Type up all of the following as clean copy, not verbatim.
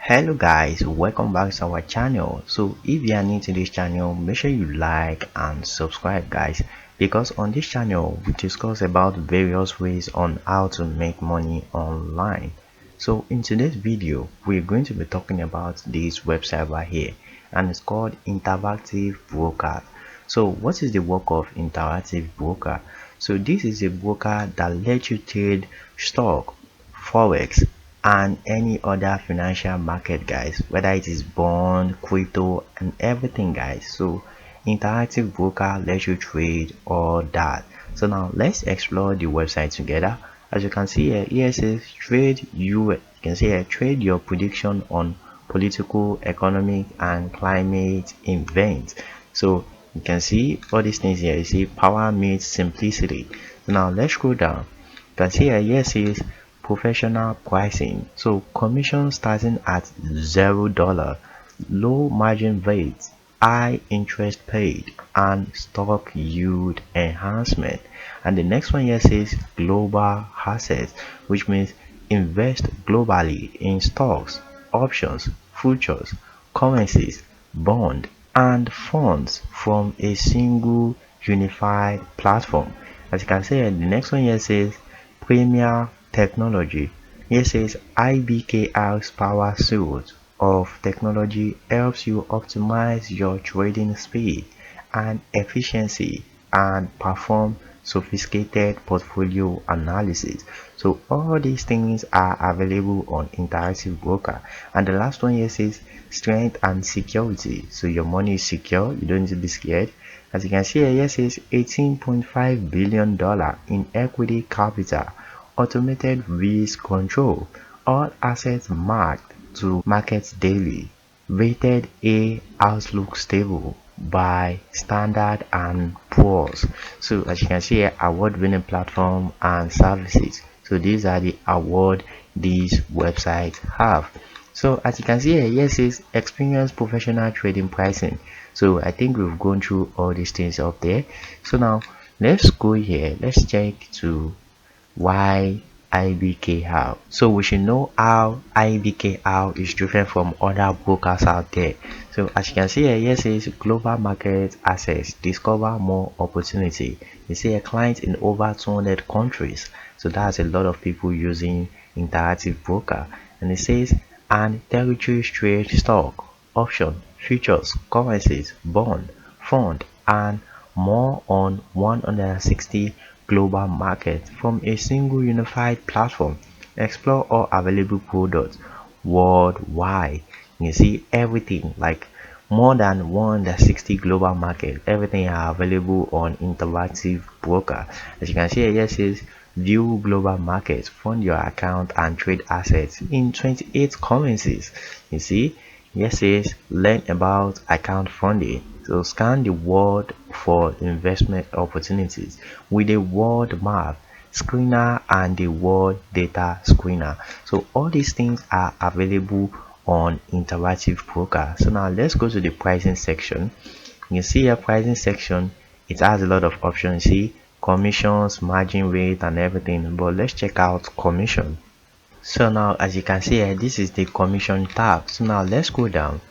Hello guys, welcome back to our channel. So if you are new to this channel, make sure you like and subscribe guys, because on this channel we discuss about various ways on how to make money online. So in today's video we're going to be talking about this website right here, and it's called Interactive Broker. So what is the work of Interactive Broker? So this is a broker that lets you trade stock, forex, and any other financial market guys, whether it is bond, crypto, and everything guys. So Interactive Broker lets you trade all that. So now let's explore the website together. As you can see here it says trade you can see here trade your prediction on political, economic, and climate events. So you can see all these things here. You see power meets simplicity. So now let's scroll down. You can see here it says professional pricing. So commission starting at $0, low margin rates, high interest paid, and stock yield enhancement. And the next one here says global assets, which means invest globally in stocks, options, futures, currencies, bond, and funds from a single unified platform. As you can see, the next one here says premier technology. Here says IBKR's power suite of technology helps you optimize your trading speed and efficiency and perform sophisticated portfolio analysis. So all these things are available on Interactive Broker. And the last one here says strength and security. So your money is secure, you don't need to be scared. As you can see here says $18.5 billion in equity capital, automated risk control, all assets marked to market daily, rated A, outlook stable by Standard and Poor's. So as you can see here, award-winning platform and services. So these are the award these websites have. So as you can see here it says experience professional trading pricing. So I think we've gone through all these things up there. So now let's go here, let's check to why IBKR. So we should know how IBKR is different from other brokers out there. So as you can see here it says global market access, discover more opportunity. You see a client in over 200 countries. So that's a lot of people using Interactive Broker. And it says and territory trade stock, option, futures, currencies, bond, fund, and more on 160 global markets from a single unified platform. Explore all available products worldwide. You see everything, like more than 160 global markets, everything are available on Interactive Broker. As you can see here it says view global markets, fund your account, and trade assets in 28 currencies. You see here says learn about account funding. So scan the world for investment opportunities with a world map screener and the world data screener. So all these things are available on Interactive Broker. So now let's go to the pricing section. You see here pricing section, it has a lot of options. See commissions, margin rate, and everything, but let's check out commission. So now as you can see here, this is the commission tab. So now let's go down.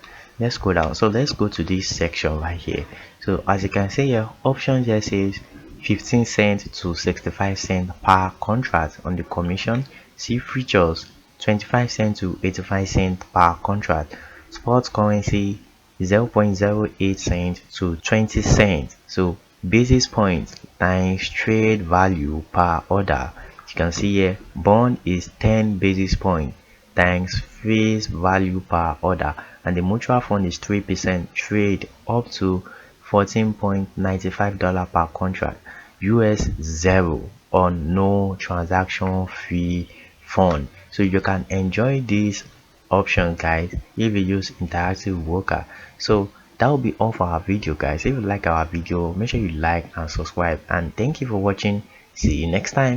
So let's go to this section right here. So as you can see here, options here says 15 cents to 65 cents per contract on the commission. See futures 25 cents to 85 cents per contract. Spot currency 0.08 cents to 20 cents. So basis points times trade value per order. You can see here bond is 10 basis point times face value per order, and the mutual fund is 3%, trade up to $14.95 per contract, US 0 on no transaction fee fund. So you can enjoy this option guys if you use Interactive Broker. So that will be all for our video guys. If you like our video, make sure you like and subscribe, and thank you for watching. See you next time.